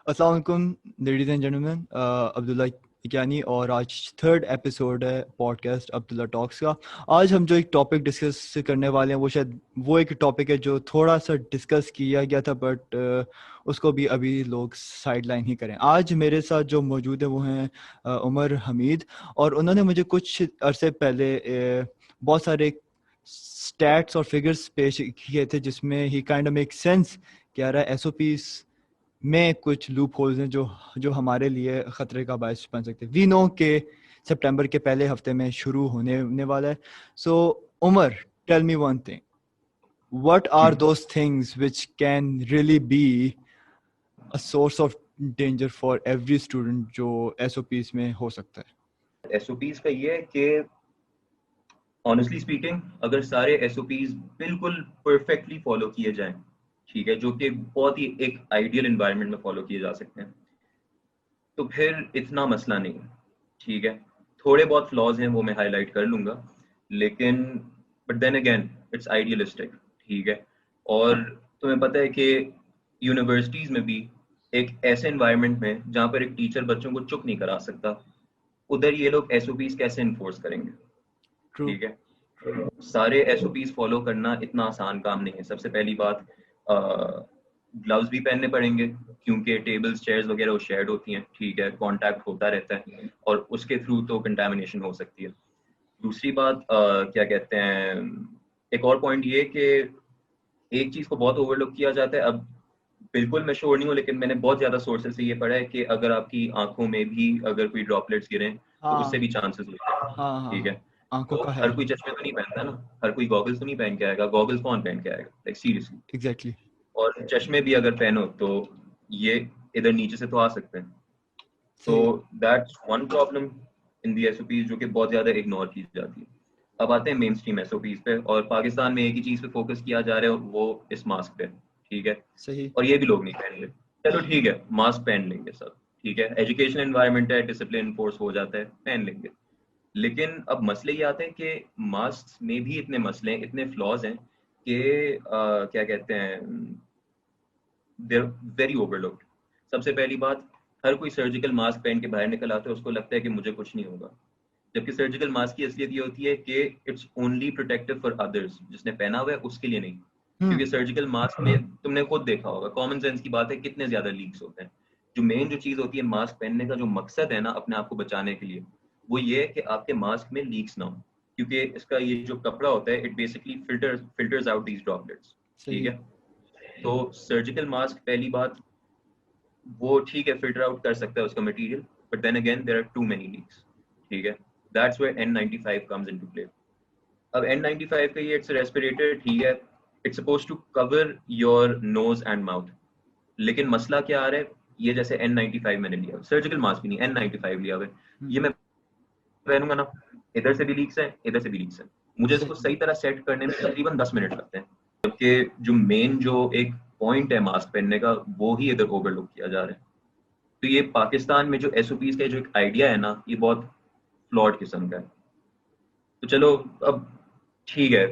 अस्सलाम वालेकुम ladies and gentleman, Abdullah यानी और आज थर्ड एपिसोड है पॉडकास्ट अब्दुल्ला टॉक्स का। आज हम जो एक टॉपिक डिस्कस करने वाले हैं वो शायद वो एक टॉपिक है जो थोड़ा सा डिस्कस किया गया था बट उसको भी अभी लोग साइड लाइन ही करें। आज मेरे साथ जो मौजूद है वो हैं उमर हमीद, और उन्होंने मुझे कुछ अरसे पहले बहुत सारे स्टैट्स और फिगर्स पेश किए थे जिसमें ही काइंड ऑफ मेक सेंस कि यार एसओपीज में कुछ लूप होल्स हैं जो जो हमारे लिए ख़तरे का बायस बन सकते हैं। वी नो के सितंबर के पहले हफ्ते में शुरू होने वाला है। So Umar, tell me one thing, what are those things which can really be a source of danger for every student जो SOPs में हो सकता है? SOPs का ये है कि ऑनेस्टली स्पीकिंग अगर सारे SOPs बिल्कुल परफेक्टली फॉलो किए जाएं, ठीक है, जो कि बहुत ही एक आइडियल एनवायरनमेंट में फॉलो किए जा सकते हैं, तो फिर इतना मसला नहीं है। ठीक है, थोड़े बहुत फ्लॉज हैं वो मैं हाईलाइट कर लूंगा, लेकिन but then again it's idealistic. ठीक है, और तुम्हें पता है कि यूनिवर्सिटीज में भी एक ऐसे एनवायरनमेंट में जहाँ पर एक टीचर बच्चों को चुप नहीं करा सकता, उधर ये लोग SOPs कैसे इन्फोर्स करेंगे? True. ठीक है, सारे SOPs फॉलो करना इतना आसान काम नहीं है। सबसे पहली बात, ग्लव्स भी पहनने पड़ेंगे क्योंकि टेबल्स चेयर्स वगैरह वो शेयर्ड होती हैं। ठीक है, कांटेक्ट होता रहता है और उसके थ्रू तो कंटामिनेशन हो सकती है। दूसरी बात, क्या कहते हैं, एक और पॉइंट ये कि एक चीज को बहुत ओवरलुक किया जाता है। अब बिल्कुल मैं श्योर नहीं हूँ, लेकिन मैंने बहुत ज्यादा सोर्सेज से ये पढ़ा है कि अगर आपकी आंखों में भी अगर कोई ड्रॉपलेट्स गिरें तो उससे भी चांसेस होते हैं। हाँ, ठीक है, आंखों तो का है। हर कोई चश्मे तो नहीं पहनता ना, हर कोई गॉगल्स तो नहीं पहन के आएगा। गॉगल्स कौन पहन के आएगा, लाइक सीरियसली? Exactly. और चश्मे भी अगर पहनो तो ये इधर नीचे से तो आ सकते हैं। तो सही। That's one problem in the SOPs जो कि बहुत ज्यादा इग्नोर की जाती है। अब आते हैं मेन स्ट्रीम SOPs पे, और पाकिस्तान में एक ही चीज पे फोकस किया जा रहा है, वो इस मास्क पे। ठीक है, सही। और ये भी लोग नहीं पहन रहे। चलो ठीक है, मास्क पहन लेंगे सब, ठीक है, एजुकेशन एनवायरनमेंट है, डिसिप्लिन इन्फोर्स हो जाता है, पहन लेंगे। लेकिन अब मसले ये आते हैं कि मास्क में भी इतने मसले हैं, इतने फ्लॉज हैं कि क्या कहते हैं, दे आर वेरी ओवरलुक्ड। सबसे पहली बात, हर कोई सर्जिकल मास्क पहन के बाहर निकल आता है, उसको लगता है कि मुझे कुछ नहीं होगा, जबकि सर्जिकल मास्क की असलियत ये होती है कि it's only protective for others, जिसने पहना हुआ है उसके लिए नहीं। क्योंकि सर्जिकल मास्क में तुमने खुद देखा होगा, कॉमन सेंस की बात है, कितने ज्यादा लीक्स होते हैं। जो मेन जो चीज होती है मास्क पहनने का, जो मकसद है ना अपने आप को बचाने के लिए, वो ये है कि आपके मास्क में लीक्स ना हो, क्योंकि इसका ये जो कपड़ा होता है it basically filters out these droplets. ठीक सही। है, तो सर्जिकल मास्क पहली बात, वो ठीक है फिल्टर आउट कर सकता है उसका material, but then again there are too many leaks. ठीक है, that's where N95 comes into play. अब N95 का ये इट्स रेस्पिरेटर, ठीक है, it's supposed to cover your nose and mouth. लेकिन मसला क्या आ रहा है, ये जैसे N95 मैंने लिया, सर्जिकल मास्क भी नहीं, N95 लिया हुआ है, ये मैं पहनूंगा ना, इधर से भी लीक्स है, इधर से भी लीक्स है, मुझे इसको सही तरह सेट करने में तकरीबन 10 मिनट लगते हैं, जबकि जो मेन जो एक पॉइंट है मास्क पहनने का, वो ही इधर ओवरलुक किया जा रहा है। तो ये पाकिस्तान में जो SOPs का जो एक आइडिया है ना, ये बहुत फ्लॉड किस्म का है। तो चलो, अब ठीक है,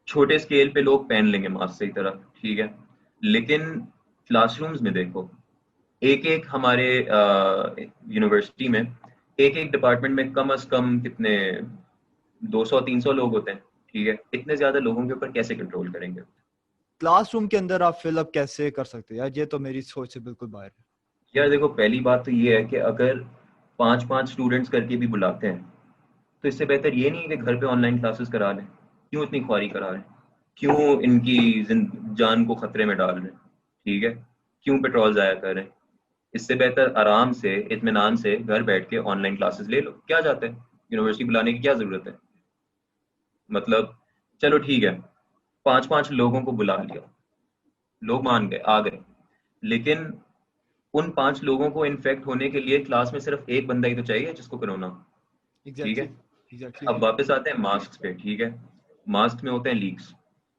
छोटे स्केल पे लोग पहन लेंगे मास्क सही तरह, ठीक है, लेकिन क्लासरूम्स में देखो, एक एक हमारे यूनिवर्सिटी में एक एक डिपार्टमेंट में कम से कम कितने 200-300 लोग होते हैं। ठीक है, इतने ज्यादा लोगों के ऊपर कैसे कंट्रोल करेंगे? क्लासरूम के अंदर आप फिल अप कैसे कर सकते हैं यार? ये तो मेरी सोच से बिल्कुल बाहर है। यार देखो, पहली बात तो ये है कि अगर 5-5 स्टूडेंट्स करके भी बुलाते हैं, तो इससे बेहतर ये नहीं है कि घर पे ऑनलाइन क्लासेस करा लें। क्यों इतनी ख्वारी करा रहे हैं, क्यों इनकी जान को खतरे में डाल रहे हैं? ठीक है, क्यों पेट्रोल जाया कर रहे हैं? इससे बेहतर आराम से इत्मीनान से घर बैठ के ऑनलाइन क्लासेस ले लो, क्या जाता है, यूनिवर्सिटी बुलाने की क्या जरूरत है? मतलब चलो ठीक है, 5-5 लोगों को बुला लिया, लोग मान गए, आ गए, लेकिन उन 5 लोगों को इन्फेक्ट होने के लिए क्लास में सिर्फ एक बंदा ही तो चाहिए जिसको कोरोना। ठीक एग्जैक्टली। है, एग्जैक्टली। अब वापस आते हैं मास्क पे। ठीक है, मास्क में होते हैं लीक्स,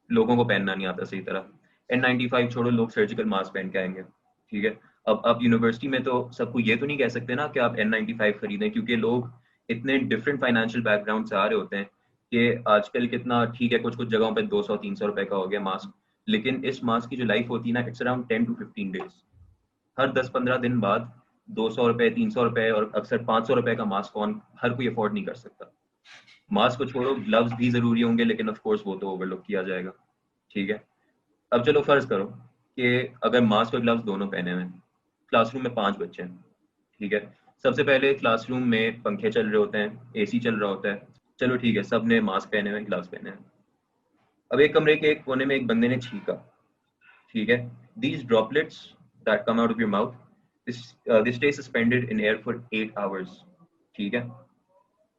लोगों को पहनना नहीं आता सही तरह। N95 छोड़ो, लोग सर्जिकल मास्क पहन के आएंगे। ठीक है, अब यूनिवर्सिटी में तो सबको ये तो नहीं कह सकते ना कि आप N95 खरीदें, क्योंकि लोग इतने डिफरेंट फाइनेंशियल बैकग्राउंड से आ रहे होते हैं कि आजकल कितना, ठीक है, कुछ कुछ जगहों पे 200-300 रुपए का हो गया मास्क, लेकिन इस मास्क की जो लाइफ होती है ना, इट्स अराउंड 10 to 15 days। हर 10-15 दिन बाद 200 रुपए, 300 रुपए और अक्सर 500 रुपए का मास्क हर कोई अफोर्ड नहीं कर सकता। मास्क को छोड़ो, ग्लव्स भी जरूरी होंगे, लेकिन ऑफ कोर्स वो तो ओवरलुक किया जाएगा। ठीक है, अब चलो फर्ज करो कि अगर मास्क और ग्लव्स दोनों पहने हुए हैं, क्लासरूम में 5 बच्चे हैं। ठीक है, सबसे पहले क्लासरूम में पंखे चल रहे होते हैं, एसी चल रहा होता है, चलो ठीक है, सब ने मास्क पहने हुए, ग्लव्स पहने हैं। अब एक कमरे के एक कोने में एक बंदे ने छींका। ठीक है, these droplets that come out of your mouth, this stay suspended in air for 8 hours। ठीक है,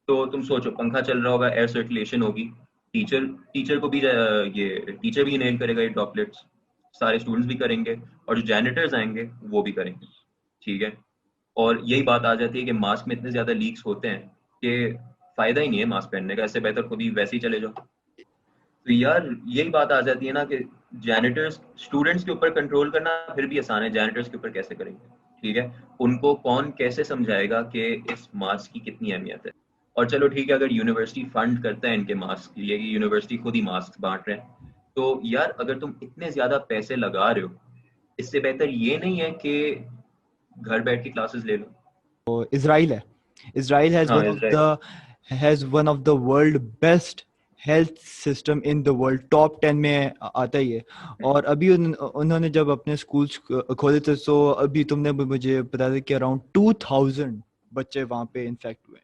तो तुम सोचो, पंखा चल रहा होगा, एयर सर्कुलेशन होगी, टीचर टीचर को भी ये टीचर भी इनहेल करेगा ये ड्रॉपलेट्स, सारे स्टूडेंट्स भी करेंगे, और जो जैनिटर्स आएंगे वो भी करेंगे। ठीक है, और यही बात आ जाती है कि मास्क में इतने ज्यादा लीक्स होते हैं कि फायदा ही नहीं है मास्क पहनने का, इससे बेहतर खुद ही वैसे ही चले जाओ। तो यार यही बात आ जाती है ना कि जैनिटर्स, स्टूडेंट्स के ऊपर कंट्रोल करना फिर भी आसान है, जैनिटर्स के ऊपर कैसे करेंगे? ठीक है, उनको कौन कैसे समझाएगा कि इस मास्क की कितनी अहमियत है? और चलो ठीक है, अगर यूनिवर्सिटी फंड करता है इनके मास्क के लिए कि यूनिवर्सिटी खुद ही मास्क बांट रहे हैं, तो यार अगर तुम इतने ज्यादा पैसे लगा रहे हो, इससे बेहतर ये नहीं है कि घर बैठ के क्लासेस ले लो। तो इजराइल है, इजराइल हाँ, Israel. Has one of the world best health system in the world, top 10 में आता ही है। और अभी उन्होंने जब अपने स्कूल्स खोले थे, तो अभी तुमने मुझे बताया कि अराउंड 2000 बच्चे वहां पे इन्फेक्ट हुए,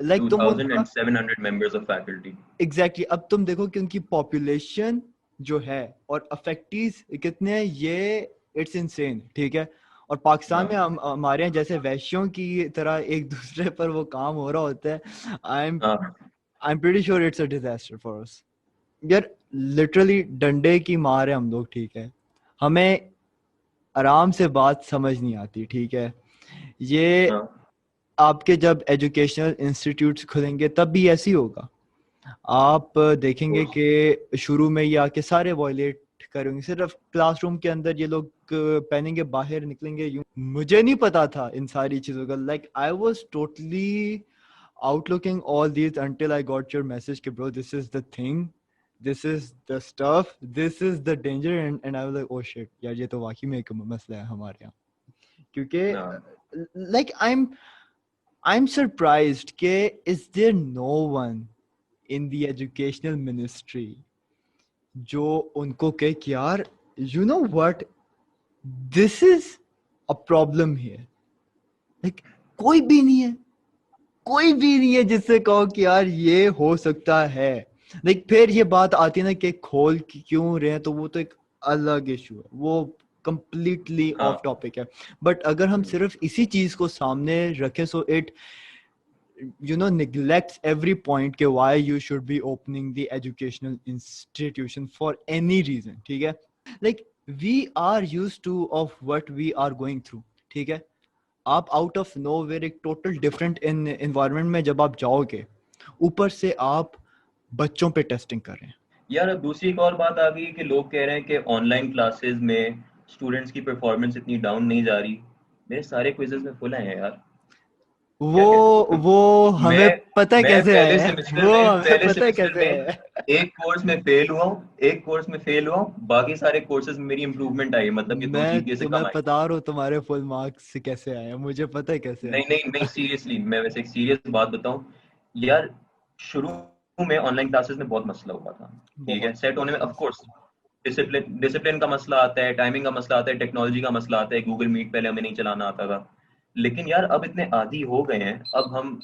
लाइक तुम उनका 2700 members of faculty। एग्जैक्टली अब तुम देखो कि उनकी पॉपुलेशन जो है और अफेक्टीज कितने हैं, ये इट्स इनसेन। ठीक है, और पाकिस्तान में हाँ हमारे यहाँ जैसे वैश्यों की तरह एक दूसरे पर वो काम हो रहा होता है, हाँ I am pretty sure it's a disaster for us. यार लिटरली डंडे की मार है हम लोग। ठीक है, हमें आराम से बात समझ नहीं आती। ठीक है, ये हाँ आपके जब एजुकेशनल इंस्टीट्यूट्स खुलेंगे तब भी ऐसी होगा। आप देखेंगे कोर्स। कि शुरू में ये आके सारे वॉयलेट करेंगे, सिर्फ क्लासरूम के अंदर ये लोग पहनेंगे, बाहर निकलेंगे यूं। मुझे नहीं पता था इन सारी चीजों का, like I was totally outlooking all these until I got your message कि bro this is the thing, this is the stuff, this is the danger, and I was like oh shit यार ये तो वाकई में एक मसला है हमारे यहाँ। हाँ क्योंकि like I'm surprised कि is there no one in the educational ministry जो उनको कहे कि यार you know what, this is a problem here, like कोई भी नहीं है, कोई भी नहीं है जिससे कहो कि यार ये हो सकता है। लाइक फिर ये बात आती है ना कि खोल क्यों रहे हैं, तो वो तो एक अलग इशू है, वो कंप्लीटली हाँ ऑफ टॉपिक है। बट अगर हम सिर्फ इसी चीज को सामने रखें, so it neglects every point के why you should be opening the educational institution for any reason। ठीक है, like we are used to of what we are going through। ठीक है, आप आउट ऑफ नोवेयर एक टोटल डिफरेंट एनवायरनमेंट में जब आप जाओगे, ऊपर से आप बच्चों पे टेस्टिंग कर रहे हैं। यार, अब दूसरी एक और बात आ गई कि लोग कह रहे हैं कि ऑनलाइन क्लासेस में स्टूडेंट्स की परफॉर्मेंस इतनी डाउन नहीं जा रही। मेरे सारे क्विजेस में फुल आए हैं यार। क्या कहते वो हमें मैं पता है मैं कैसे पहले है, सेमेस्टर वो में हमें पता है कैसे है। एक कोर्स में फेल हुआ हूँ, एक कोर्स में फेल हुआ हूँ, बाकी सारे कोर्सेज में मेरी इंप्रूवमेंट आई है, मतलब कि 2 मैं जीपीए से तुम्हें कम आई। बता रहा हूँ तुम्हारे फुल मार्क्स कैसे आए, मुझे पता है कैसे नहीं आए। नहीं नहीं, सीरियसली मैं वैसे एक सीरियस बात बताऊं यार, शुरू में ऑनलाइन क्लासेस में बहुत मसला हुआ था। ठीक है, बहुत सेट होने में ऑफ कोर्स डिसिप्लिन का मसला आता है, टाइमिंग का मसला आता है, टेक्नोलॉजी का मसला आता है, गूगल मीट पहले हमें नहीं चलाना आता था। लेकिन यार अब इतने आदी हो गए हैं, अब हम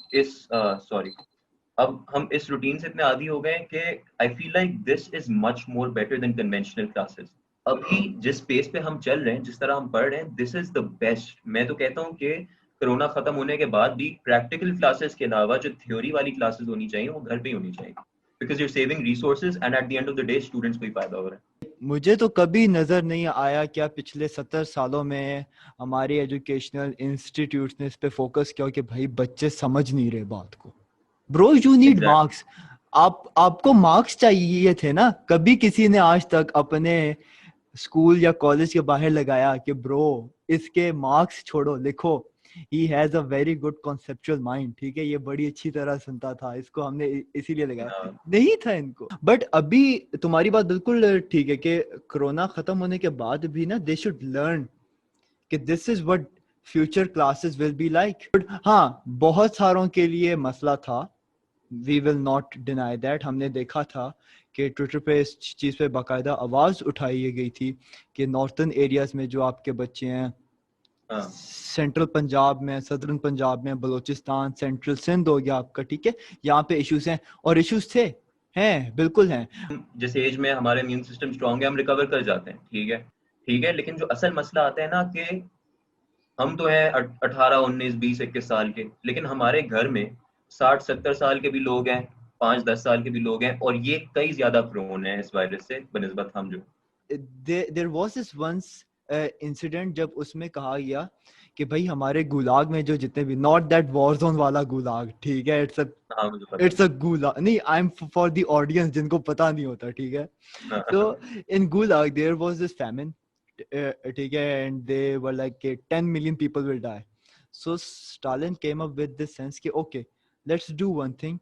इस रूटीन से इतने आदी हो गए हैं कि I feel like this is much more better than conventional classes. अभी जिस पेस पे हम चल रहे हैं, जिस तरह हम पढ़ रहे हैं, दिस इज द बेस्ट। मैं तो कहता हूँ कि कोरोना खत्म होने के बाद भी प्रैक्टिकल क्लासेस के अलावा जो थ्योरी वाली क्लासेस होनी चाहिए वो घर पे ही होनी चाहिए, because you saving resources and at the end of the day students को ही फायदा हो रहा है। मुझे तो कभी नजर नहीं आया क्या पिछले 70 सालों में हमारी एजुकेशनल इंस्टीट्यूट्स ने इस पे फोकस किया कि भाई बच्चे समझ नहीं रहे बात को। Bro you need exactly. Marks, आपको मार्क्स चाहिए थे ना। कभी किसी ने आज तक अपने स्कूल या कॉलेज के बाहर लगाया कि ब्रो इसके मार्क्स छोड़ो, लिखो he has a very good conceptual mind. ठीक है, ये बड़ी अच्छी तरह सुनता था, इसको हमने इसीलिए लगाया। नहीं था इनको। बट अभी तुम्हारी बात बिल्कुल ठीक है कि कोरोना खत्म होने के बाद भी ना दे शुड लर्न कि this is what future classes will be like. हाँ, बहुत सारों के लिए मसला था, we will not deny that. हमने देखा था कि ट्विटर पे इस चीज़ पे बाकायदा आवाज़ उठाई गई थी कि नॉर्थर्न एरियाज में जो आपके बच्चे हैं, सेंट्रल पंजाब में, सदर्न पंजाब में, बलोचिस्तान, सेंट्रल सिंध हो गया आपका, ठीक है, यहाँ पे इश्यूज हैं, और इश्यूज थे, हैं, बिल्कुल हैं। जिस एज में हमारे इम्यून सिस्टम स्ट्रांग है हम रिकवर कर जाते हैं, ठीक है, लेकिन जो असल मसला आता है ना कि हम तो हैं 18, 19, 20, 21 साल के, लेकिन हमारे घर में 60, 70 साल के भी लोग हैं, 5, 10 साल के भी लोग हैं, और ये कई ज्यादा प्रोन है इस वायरस से बनिस्बत हम जो। There was this once incident जब उसमें कहा गया कि भाई हमारे गुलाग में जो जितने भी, नॉट दैट वॉर जोन वाला गुलाग, ठीक है, हाँ मुझे पता इट्स अ गुलाग, नहीं, I am for the audience जिनको पता नहीं होता, ठीक है। है। So in Gulag there was this famine, ठीक है, and they were like 10 million people will die. So Stalin came up with this sense कि okay, let's do one thing,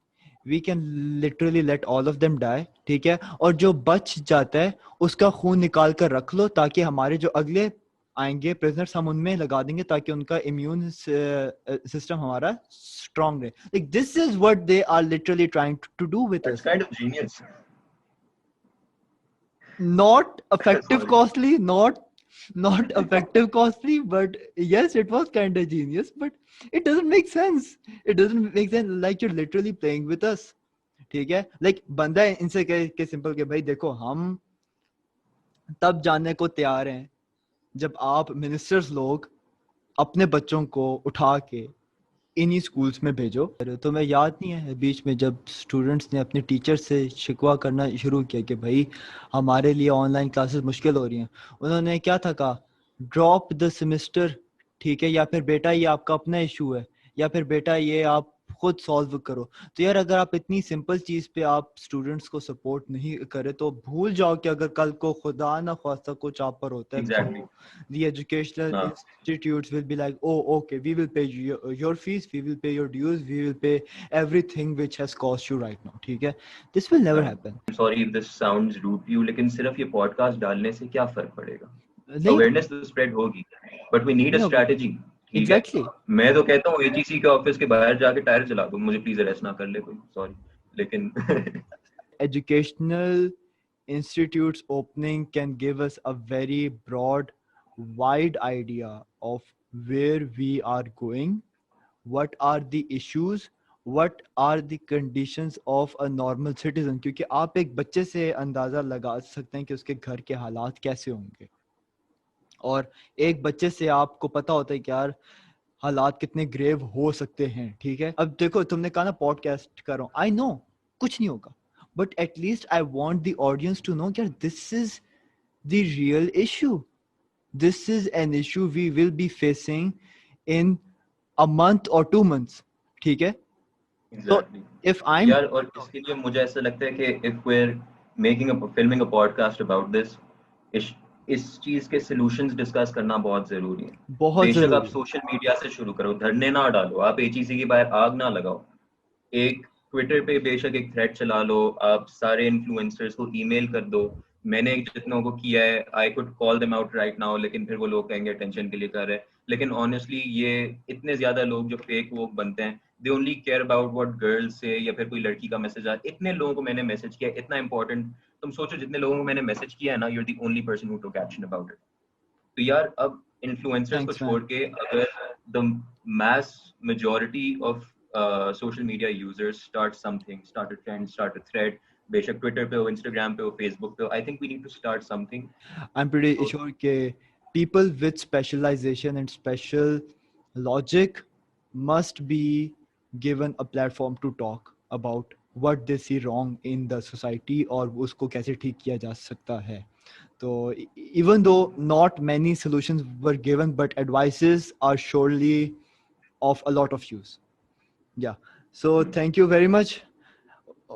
we can literally let all of them die, ठीक है, और जो बच जाता है उसका खून निकाल कर रख लो ताकि हमारे जो अगले आएंगे प्रिजनर्स हम उनमें लगा देंगे ताकि उनका इम्यून सिस्टम हमारा स्ट्रांग रहे. Like this is what they are literally trying to do with That's us. kind of genius. Not effective, Sorry. costly, not effective, costly, but yes, it was kind of genius, but it doesn't make sense. It doesn't make sense, like you're literally playing with us, ठीक है. Like बंदा है इनसे के simple के भाई देखो हम तब जानने को तैयार हैं जब आप मिनिस्टर्स लोग अपने बच्चों को उठा के इन्हीं स्कूल्स में भेजो. तो मैं याद नहीं है बीच में जब स्टूडेंट्स ने अपने टीचर से शिकवा करना शुरू किया कि भाई हमारे लिए ऑनलाइन क्लासेस मुश्किल हो रही हैं, उन्होंने क्या था कहा, ड्रॉप द सेमेस्टर, ठीक है, या फिर बेटा ये आपका अपना इशू है, या फिर बेटा ये आप खुद सॉल्व करो. तो यार अगर आप इतनी सिंपल चीज पे आप स्टूडेंट्स को सपोर्ट नहीं करे तो भूल जाओ कि अगर कल को खुदा ना ख्वास्ता कुछ आप पर होता है Exactly. तो the educational हाँ. institutes will be like, oh okay, we will pay your fees, we will pay your dues, we will pay everything which has cost you right now, ठीक है. This will never happen. I'm sorry if this sounds rude to you, लेकिन सिर्फ ये podcast डालने से क्या फर्क पड़ेगा? नहीं अवेयरनेस तो स्प्रेड होगी, बट वी नीड अ नहीं होगा. स्ट्रेटजी, ठीक है. Exactly. मैं तो कहता हूँ एचईसी के ऑफिस के बाहर जाके टायर चला दो, मुझे प्लीज अरेस्ट ना कर ले कोई, सॉरी, लेकिन Educational institutes opening can give us a very broad, wide idea of where we are going, what are the issues, what are the conditions of a normal citizen. क्योंकि आप एक बच्चे से अंदाजा लगा सकते हैं कि उसके घर के हालात कैसे होंगे, और एक बच्चे से आपको पता होता है कि यार हालात कितने ग्रेव हो सकते हैं, ठीक है. अब देखो तुमने कहा ना पॉडकास्ट कर रहा हूँ, आई नो कुछ नहीं होगा, but at least I want the audience to know यार this is the real issue, this is an issue we will be facing in a month or 2 months, ठीक है. Exactly. So if I'm यार, और इसके लिए मुझे ऐसा लगता है कि if we're filming a podcast about this, इस चीज के सॉल्यूशंस डिस्कस करना बहुत जरूरी है. बहुत बेशक जरूरी आप सोशल मीडिया से शुरू करो, धरने ना डालो, आप एचईसी के बाहर आग ना लगाओ, एक ट्विटर पे बेशक एक थ्रेड चला लो, आप सारे इन्फ्लुएंसर्स को ईमेल कर दो. मैंने जितनों को किया है, I could call them out right now, लेकिन फिर वो लोग कहेंगे अटेंशन के लिए कर रहे हैं, लेकिन ऑनेस्टली ये इतने ज्यादा लोग जो फेक वो बनते हैं, they only care about what girls से, या फिर कोई लड़की का मैसेज आ. इतने लोगों को मैंने मैसेज किया, इतना इंपॉर्टेंट, तुम सोचो जितने लोगों को मैंने मैसेज किया है ना, you are the only person who took action about it. तो यार अब इन्फ्लुएंसर्स को Thanks, man. छोड़ के अगर the mass majority of social media users start something, start a trend, start a thread, बेशक ट्विटर पे हो, इंस्टाग्राम पे हो, फेसबुक पे हो, I think we need to start something. I'm pretty sure that people with specialization and special logic must be given a platform to talk about what they see wrong in the society और उसको कैसे ठीक किया जा सकता है. So even though not many solutions were given, but advices are surely of a lot of use. Yeah. So thank you very much,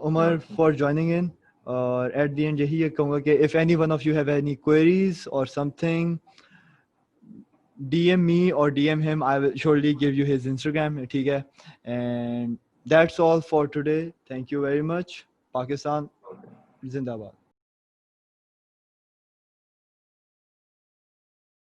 Umar, for joining in. At the end यही कहूँगा कि if any one of you have any queries or something, DM me or DM him. I will surely give you his Instagram. ठीक है. And that's all for today. Thank you very much. Pakistan Zindabad.